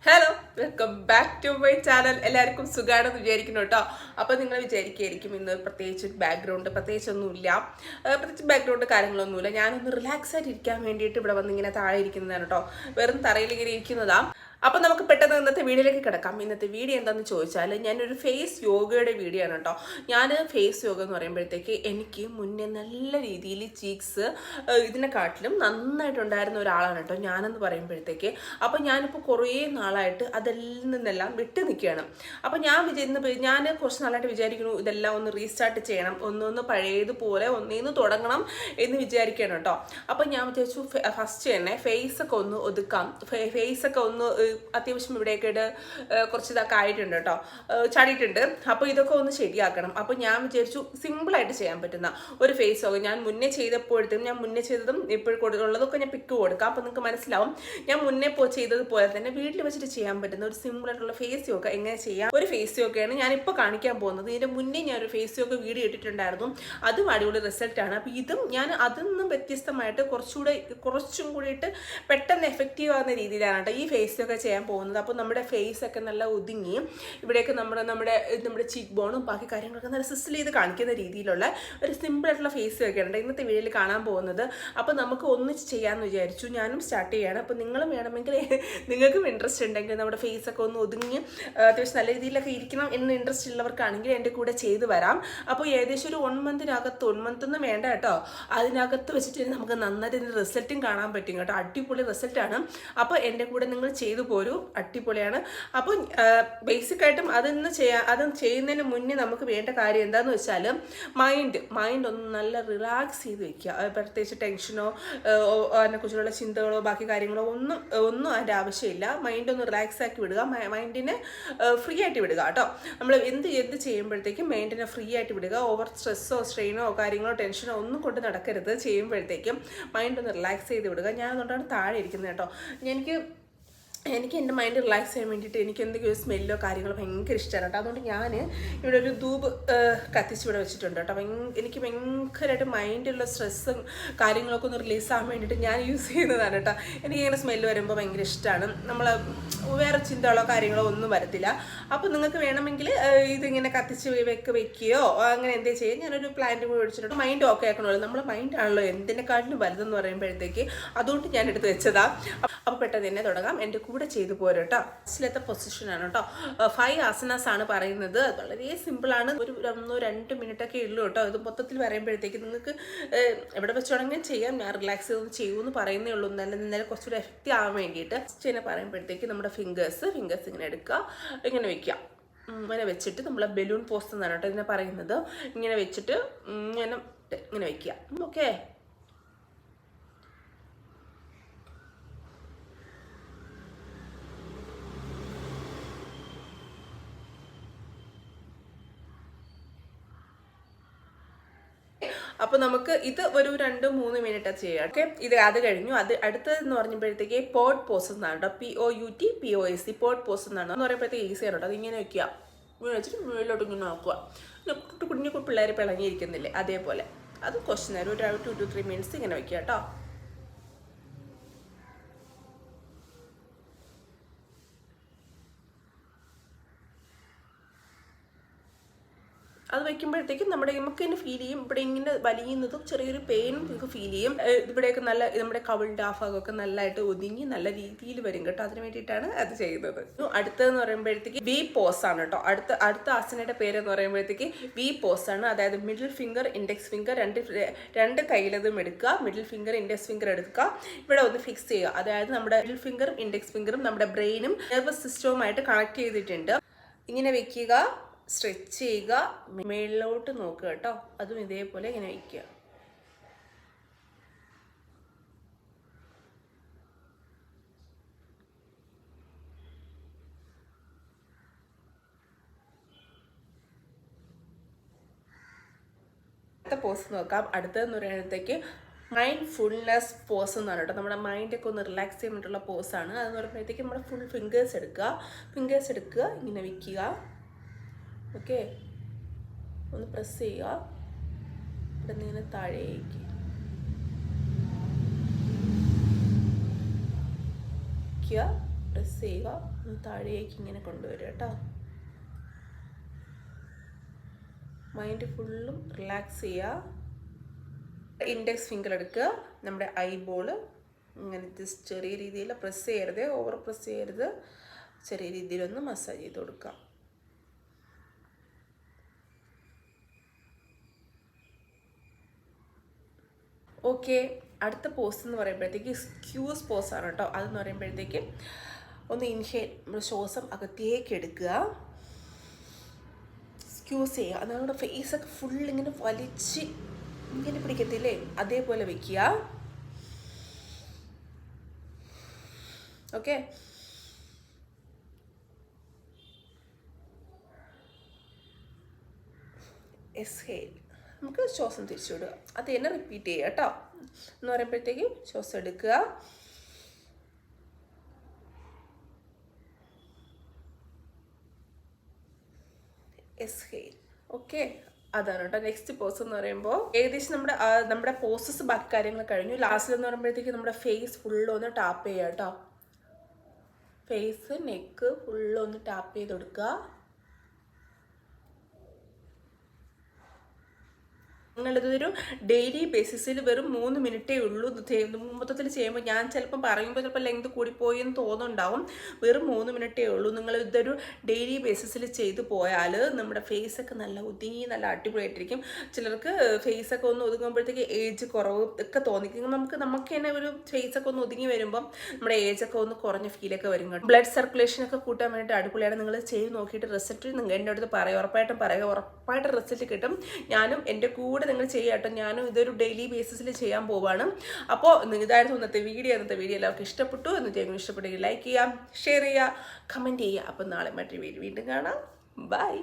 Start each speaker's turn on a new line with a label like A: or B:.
A: Hello, welcome back to my channel. എല്ലാവർക്കും സുഖമാണെന്ന് വിചാരിക്കുന്നു കേട്ടോ. അപ്പോൾ നിങ്ങൾ വിചാരിക്കുകയായിരിക്കും ഇന്ന് പ്രത്യേകിച്ച് ബാക്ക്ഗ്രൗണ്ട് പ്രത്യേകിച്ചൊന്നുമില്ല, പ്രത്യേകിച്ച് ബാക്ക്ഗ്രൗണ്ട് കാര്യങ്ങളൊന്നുമില്ല. ഞാനൊന്ന് റിലാക്സ് ആയിട്ട് ഇരിക്കാൻ വേണ്ടിയിട്ട് ഇവിടെ വന്ന് ഇങ്ങനെ താഴെ ഇരിക്കുന്നതാണ് കേട്ടോ. വെറും തറയിൽ ഇങ്ങനെ ഇരിക്കുന്നതാ. അപ്പം നമുക്ക് പെട്ടെന്ന് ഇന്നത്തെ വീഡിയോയിലേക്ക് കിടക്കാം. ഇന്നത്തെ വീഡിയോ എന്താണെന്ന് ചോദിച്ചാൽ ഞാനൊരു ഫേസ് യോഗയുടെ വീഡിയോ ആണ് കേട്ടോ. ഞാൻ ഫേസ് യോഗ എന്ന് പറയുമ്പോഴത്തേക്ക് എനിക്ക് മുന്നേ നല്ല രീതിയിൽ ചീക്സ് ഇതിനെക്കാട്ടിലും നന്നായിട്ടുണ്ടായിരുന്ന ഒരാളാണ് കേട്ടോ ഞാനെന്ന് പറയുമ്പോഴത്തേക്ക്. അപ്പം ഞാനിപ്പോൾ കുറേ നാളായിട്ട് അതിൽ നിന്നെല്ലാം വിട്ടു നിൽക്കുകയാണ്. അപ്പം ഞാൻ കുറച്ച് നാളായിട്ട് വിചാരിക്കുന്നു ഇതെല്ലാം ഒന്ന് റീസ്റ്റാർട്ട് ചെയ്യണം, ഒന്നൊന്ന് പഴയതുപോലെ ഒന്നേന്ന് തുടങ്ങണം എന്ന് വിചാരിക്കുകയാണ് കേട്ടോ. അപ്പം ഞാൻ വിചാരിച്ചു ഫസ്റ്റ് തന്നെ ഫേസൊക്കെ ഒന്ന് ഒതുക്കാം, ഫേസൊക്കെ ഒന്ന് അത്യാവശ്യം ഇവിടെയൊക്കെ കുറച്ച് ഇതൊക്കെ ആയിട്ടുണ്ട് കേട്ടോ, ചാടിയിട്ടുണ്ട്. അപ്പോൾ ഇതൊക്കെ ഒന്ന് ശരിയാക്കണം. അപ്പോൾ ഞാൻ വിചാരിച്ചു സിമ്പിളായിട്ട് ചെയ്യാൻ പറ്റുന്ന ഒരു ഫേസ് യോഗ ഞാൻ മുന്നേ ചെയ്തതും ഇപ്പോഴും ഉള്ളതൊക്കെ ഞാൻ പിക്ക് കൊടുക്കാം. അപ്പോൾ നിങ്ങൾക്ക് മനസ്സിലാവും ഞാൻ മുന്നേ ചെയ്തതുപോലെ തന്നെ വീട്ടിൽ വെച്ചിട്ട് ചെയ്യാൻ പറ്റുന്ന ഒരു സിമ്പിളായിട്ടുള്ള ഫേസ് യോഗ എങ്ങനെ ചെയ്യാം. ഒരു ഫേസ് യോഗയാണ് ഞാനിപ്പോൾ കാണിക്കാൻ പോകുന്നത്. ഇതിൻ്റെ മുന്നേ ഞാൻ ഒരു ഫേസ് യോഗ വീഡിയോ ഇട്ടിട്ടുണ്ടായിരുന്നു, അതും അടിപൊളി റിസൾട്ടാണ്. അപ്പോൾ ഇതും ഞാൻ അതിൽ വ്യത്യസ്തമായിട്ട് കുറച്ചും കൂടിയിട്ട് പെട്ടെന്ന് എഫക്റ്റീവ് ആകുന്ന രീതിയിലാണ് കേട്ടോ ഈ ഫേസ് യോഗ ചെയ്യാൻ പോകുന്നത്. അപ്പോൾ നമ്മുടെ ഫേസ് ഒക്കെ നല്ല ഒതുങ്ങി ഇവിടെയൊക്കെ നമ്മുടെ ചീക്ക് ബോണും ബാക്കി കാര്യങ്ങളൊക്കെ നല്ല സിസിൽ ചെയ്ത് കാണിക്കുന്ന രീതിയിലുള്ള ഒരു സിമ്പിളായിട്ടുള്ള ഫേസ് ഒക്കെ ഉണ്ട് ഇന്നത്തെ വീഡിയോയിൽ കാണാൻ പോകുന്നത്. അപ്പോൾ നമുക്ക് ഒന്നിച്ച് ചെയ്യാമെന്ന് വിചാരിച്ചു. ഞാനും സ്റ്റാർട്ട് ചെയ്യാണ്. അപ്പോൾ നിങ്ങളും വേണമെങ്കിൽ നിങ്ങൾക്കും ഇൻട്രസ്റ്റ് ഉണ്ടെങ്കിൽ നമ്മുടെ ഫേസൊക്കെ ഒന്ന് ഒതുങ്ങി അത്യാവശ്യം നല്ല രീതിയിലൊക്കെ ഇരിക്കണം എന്ന് ഇൻട്രസ്റ്റ് ഉള്ളവർക്കാണെങ്കിൽ എൻ്റെ കൂടെ ചെയ്ത് വരാം. അപ്പോൾ ഏകദേശം ഒരു 1 മന്തൊന്നും വേണ്ട കേട്ടോ, അതിനകത്ത് വെച്ചിട്ട് നമുക്ക് നന്നായിട്ട് ഇതിൻ്റെ റിസൾട്ടും കാണാൻ പറ്റും കേട്ടോ. അടിപൊളി റിസൾട്ടാണ്. അപ്പോൾ എൻ്റെ കൂടെ നിങ്ങൾ ചെയ്തു പോരൂ, അടിപൊളിയാണ്. അപ്പോൾ ബേസിക്കായിട്ടും അത് ചെയ്യുന്നതിന് മുന്നേ നമുക്ക് വേണ്ട കാര്യം എന്താണെന്ന് വെച്ചാൽ മൈൻഡ് ഒന്ന് നല്ല റിലാക്സ് ചെയ്ത് വെക്കുക. പ്രത്യേകിച്ച് ടെൻഷനോ അതിനെക്കുറിച്ചുള്ള ചിന്തകളോ ബാക്കി കാര്യങ്ങളോ ഒന്നും അതിൻ്റെ ആവശ്യമില്ല. മൈൻഡ് ഒന്ന് റിലാക്സ് ആക്കി വിടുക, മൈൻഡിനെ ഫ്രീ ആയിട്ട് വിടുക കേട്ടോ. നമ്മൾ എന്ത് ചെയ്യുമ്പോഴത്തേക്കും മൈൻഡിനെ ഫ്രീ ആയിട്ട് വിടുക. ഓവർ സ്ട്രെസ്സോ സ്ട്രെയിനോ കാര്യങ്ങളോ ടെൻഷനോ ഒന്നും കൊണ്ട് നടക്കരുത്. ചെയ്യുമ്പോഴത്തേക്കും മൈൻഡ് ഒന്ന് റിലാക്സ് ചെയ്ത് വിടുക. ഞാൻ അതുകൊണ്ടാണ് താഴെ ഇരിക്കുന്നത് കേട്ടോ. എനിക്ക് എൻ്റെ മൈൻഡ് റിലാക്സ് ചെയ്യാൻ വേണ്ടിയിട്ട് എനിക്ക് എന്തെങ്കിലും ഒരു സ്മെല്ലോ കാര്യങ്ങളോ ഭയങ്കര ഇഷ്ടമാണ് കേട്ടോ. അതുകൊണ്ട് ഞാൻ ഇവിടെ ഒരു ധൂപ് കത്തിച്ച് ഇവിടെ വെച്ചിട്ടുണ്ട് കേട്ടോ. എനിക്ക് ഭയങ്കരമായിട്ട് മൈൻഡിലുള്ള സ്ട്രെസ്സും കാര്യങ്ങളൊക്കെ ഒന്ന് റിലീസ് ആകാൻ വേണ്ടിയിട്ട് ഞാൻ യൂസ് ചെയ്യുന്നതാണ് കേട്ടോ. എനിക്കിങ്ങനെ സ്മെല്ല് വരുമ്പോൾ ഭയങ്കര ഇഷ്ടമാണ്. നമ്മൾ വേറെ ചിന്തകളോ കാര്യങ്ങളോ ഒന്നും വരത്തില്ല. അപ്പോൾ നിങ്ങൾക്ക് വേണമെങ്കിൽ ഇതിങ്ങനെ കത്തിച്ച് വെക്കുകയോ അങ്ങനെ എന്തെങ്കിലും ചെയ്യാം. ഞാനൊരു പ്ലാന്റ് കൂടി മേടിച്ചിട്ടുണ്ട്. മൈൻഡ് ഓക്കെ ആക്കണമല്ലോ, നമ്മുടെ മൈൻഡാണല്ലോ എന്തിനെക്കാട്ടിലും വലുതെന്ന് പറയുമ്പോഴത്തേക്ക്, അതുകൊണ്ട് ഞാൻ എടുത്ത് വെച്ചതാണ്. അപ്പോൾ പെട്ടെന്ന് തന്നെ തുടങ്ങാം. എൻ്റെ കൂടെ ചെയ്തു പോരും കേട്ടോ. ഫസ്റ്റിലത്തെ പൊസിഷനാണ് കേട്ടോ. 5 ആസനാസ് ആണ് പറയുന്നത്. അത് വളരെ സിമ്പിളാണ്. ഒരു 1-2 മിനിറ്റൊക്കെ ഉള്ളൂ കേട്ടോ. ഇത് മൊത്തത്തിൽ പറയുമ്പോഴത്തേക്ക് നിങ്ങൾക്ക് എവിടെ വെച്ചുടങ്ങി ചെയ്യാം. ഞാൻ റിലാക്സ് ചെയ്ത് ചെയ്യുമെന്ന് പറയുന്നേ ഉള്ളൂ, നല്ല കുറച്ചുകൂടെ എഫക്റ്റീവ് ആവാൻ വേണ്ടിയിട്ട്. ഇങ്ങനെ പറയുമ്പോഴത്തേക്ക് നമ്മുടെ ഫിംഗേഴ്സ് ഇങ്ങനെ എടുക്കുക, ഇങ്ങനെ വെക്കുക. ഇങ്ങനെ വെച്ചിട്ട് നമ്മൾ ബലൂൺ പോസ്റ്റ് എന്നാണ് കേട്ടോ ഇതിനെ പറയുന്നത്. ഇങ്ങനെ വെച്ചിട്ട് ഇങ്ങനെ വെക്കുക. ഓക്കെ, അപ്പോൾ നമുക്ക് ഇത് ഒരു 2-3 മിനിറ്റ് ചെയ്യാം. ഓക്കെ, അത് കഴിഞ്ഞു. അടുത്തതെന്ന് പറഞ്ഞപ്പോഴത്തേക്ക് പോട്ട് പോസ് എന്നാണ് കേട്ടോ. POUT പോട്ട് പോസ് എന്നാണ് എന്ന് പറയുമ്പോഴത്തേക്ക് ഈസിയാണ് കേട്ടോ. അതിങ്ങനെ വെക്കുക, ഇങ്ങനെ വെച്ചിട്ട് മുകളിലോട്ട് ഇങ്ങനെ നോക്കുക. കുഞ്ഞു പിള്ളേർ പിളങ്ങിയിരിക്കുന്നില്ലേ, അതേപോലെ അത് കുറച്ച് നേരം ഒരു 2-3 മിനിറ്റ്സ് ഇങ്ങനെ വെക്കുക കേട്ടോ. അത് വയ്ക്കുമ്പോഴത്തേക്കും നമുക്ക് തന്നെ ഫീൽ ചെയ്യും, ഇവിടെ ഇങ്ങനെ വലിയുന്നതും ചെറിയൊരു പെയിനും നമുക്ക് ഫീൽ ചെയ്യും. ഇവിടെയൊക്കെ നമ്മുടെ കവിളിൻ്റെ ആ ഭാഗമൊക്കെ നല്ലതായിട്ട് ഒതുങ്ങി നല്ല രീതിയിൽ വരും കേട്ടോ. അതിന് വേണ്ടിയിട്ടാണ് അത് ചെയ്യുന്നത്. അടുത്തതെന്ന് പറയുമ്പോഴത്തേക്ക് വി പോസ് ആണ് കേട്ടോ. അടുത്ത ആസനയുടെ പേരെന്ന് പറയുമ്പോഴത്തേക്ക് വി പോസ് ആണ്. അതായത് മിഡിൽ ഫിംഗർ ഇൻഡെക്സ് ഫിംഗർ രണ്ട് കയ്യിലതും എടുക്കുക. മിഡിൽ ഫിംഗർ ഇൻഡെക്സ് ഫിംഗർ എടുക്കുക, ഇവിടെ ഒന്ന് ഫിക്സ് ചെയ്യുക. അതായത് നമ്മുടെ മിഡിൽ ഫിംഗറും ഇൻഡെക്സ് ഫിംഗറും നമ്മുടെ ബ്രെയിനും നെർവസ് സിസ്റ്റവുമായിട്ട് കണക്ട് ചെയ്തിട്ടുണ്ട്. ഇങ്ങനെ വെക്കുക, സ്ട്രെച്ച് ചെയ്യുക, മേളിലോട്ട് നോക്കുക കേട്ടോ. അതും ഇതേപോലെ ഇങ്ങനെ വയ്ക്കുക. അടുത്ത പോസ് നോക്കാം. അടുത്തതെന്ന് പറയുമ്പോഴത്തേക്ക് മൈൻഡ്ഫുൾനെസ് പോസ് എന്നാണ് കേട്ടോ. നമ്മുടെ മൈൻഡൊക്കെ ഒന്ന് റിലാക്സ് ചെയ്യാൻ വേണ്ടിയിട്ടുള്ള പോസാണ്. അതെന്ന് പറയുമ്പോഴത്തേക്ക് നമ്മുടെ ഫുൾ ഫിംഗേഴ്സ് എടുക്കുക, ഇങ്ങനെ വയ്ക്കുക. ഓക്കെ, ഒന്ന് പ്രസ് ചെയ്യുക, ഇവിടെ നിന്ന് ഇങ്ങനെ താഴേക്ക് പ്രസ് ചെയ്യുക, താഴേക്ക് ഇങ്ങനെ കൊണ്ടുവരിക കേട്ടോ. മൈൻഡ് ഫുള്ളും റിലാക്സ് ചെയ്യുക. ഇൻഡെക്സ് ഫിംഗർ എടുക്കുക, നമ്മുടെ ഐബോൾ ഇങ്ങനെ ജസ്റ്റ് ചെറിയ രീതിയിൽ പ്രസ് ചെയ്യരുത്, ഓവർ പ്രസ് ചെയ്യരുത്, ചെറിയ രീതിയിലൊന്ന് മസാജ് ചെയ്ത് കൊടുക്കുക. ഓക്കെ, അടുത്ത പോസ് എന്ന് പറയുമ്പോഴത്തേക്ക് സ്ക്യൂസ് പോസാണ് കേട്ടോ. അതെന്ന് പറയുമ്പോഴത്തേക്ക് ഒന്ന് ഇൻഹേൽ, നമ്മൾ ശ്വാസം അകത്തേക്ക് എടുക്കുക, സ്ക്യൂസ് ചെയ്യുക. അത് നമ്മുടെ ഫേസൊക്കെ ഫുൾ ഇങ്ങനെ വലിച്ച് ഇങ്ങനെ പിടിക്കത്തില്ലേ, അതേപോലെ വെക്കുക. ഓക്കെ, എക്സ്ഹേൽ, നമുക്ക് ശ്വാസം തിരിച്ചു വിടുക. അത് തന്നെ റിപ്പീറ്റ് ചെയ്യുക കേട്ടോ. എന്ന് പറയുമ്പോഴത്തേക്കും ശ്വാസം എടുക്കുക, എക്സ്ഹേൽ. ഓക്കെ, അതാണ് കേട്ടോ നെക്സ്റ്റ് പോസ് എന്ന് പറയുമ്പോൾ. ഏകദേശം നമ്മുടെ പോസസ് ബാക്കി കാര്യങ്ങൾ കഴിഞ്ഞു. ലാസ്റ്റിൽ എന്ന് പറയുമ്പോഴത്തേക്ക് നമ്മുടെ ഫേസ് ഫുള്ളൊന്ന് ടാപ്പ് ചെയ്യുക കേട്ടോ. ഫേസ്, നെക്ക് ഫുള്ളൊന്ന് ടാപ്പ് ചെയ്ത് കൊടുക്കുക. നിങ്ങളിതൊരു ഡെയിലി ബേസിസിൽ വെറും 3 മിനിറ്റേ ഉള്ളൂ മൊത്തത്തിൽ ചെയ്യുമ്പോൾ. ഞാൻ ചിലപ്പോൾ പറയുമ്പോൾ ചിലപ്പോൾ ലെങ്ത് കൂടിപ്പോയി എന്ന് തോന്നുന്നുണ്ടാവും. വെറും 3 മിനിറ്റേ ഉള്ളൂ. നിങ്ങൾ ഇതൊരു ഡെയിലി ബേസിസിൽ ചെയ്ത് പോയാൽ നമ്മുടെ ഫേസൊക്കെ നല്ല ഒതുങ്ങി നല്ല അടിപൊളിയായിട്ടിരിക്കും. ചിലർക്ക് ഫേസൊക്കെ ഒന്ന് ഒതുങ്ങുമ്പോഴത്തേക്ക് ഏജ് കുറവ് ഒക്കെ തോന്നിക്കും. നമുക്ക് തന്നെ ഒരു ഫേസൊക്കെ ഒന്ന് ഒതുങ്ങി വരുമ്പം നമ്മുടെ ഏജൊക്കെ ഒന്ന് കുറഞ്ഞ ഫീലൊക്കെ വരും. ബ്ലഡ് സർക്കുലേഷനൊക്കെ കൂട്ടാൻ വേണ്ടിയിട്ട് അടിപൊളിയാണ്. നിങ്ങൾ ചെയ്ത് നോക്കിയിട്ട് റിസൾട്ട് എൻ്റെ അടുത്ത് പറയുക, ഉറപ്പായിട്ടും റിസൾട്ട് കിട്ടും. ഞാനും എൻ്റെ കൂടെ നിങ്ങൾ ചെയ്യാട്ടോ. ഞാനും ഇതൊരു ഡെയിലി ബേസിസിൽ ചെയ്യാൻ പോവാണ്. അപ്പോൾ ഇതായിരുന്നു ഇന്നത്തെ വീഡിയോ എല്ലാവർക്കും ഇഷ്ടപ്പെട്ടു എന്ന് ഇഷ്ടപ്പെട്ടെങ്കിൽ ലൈക്ക് ചെയ്യാം, ഷെയർ ചെയ്യുക, കമൻറ്റ് ചെയ്യുക. അപ്പോൾ നാളെ മറ്റൊരു വീഡിയോ വീണ്ടും കാണാം. ബൈ.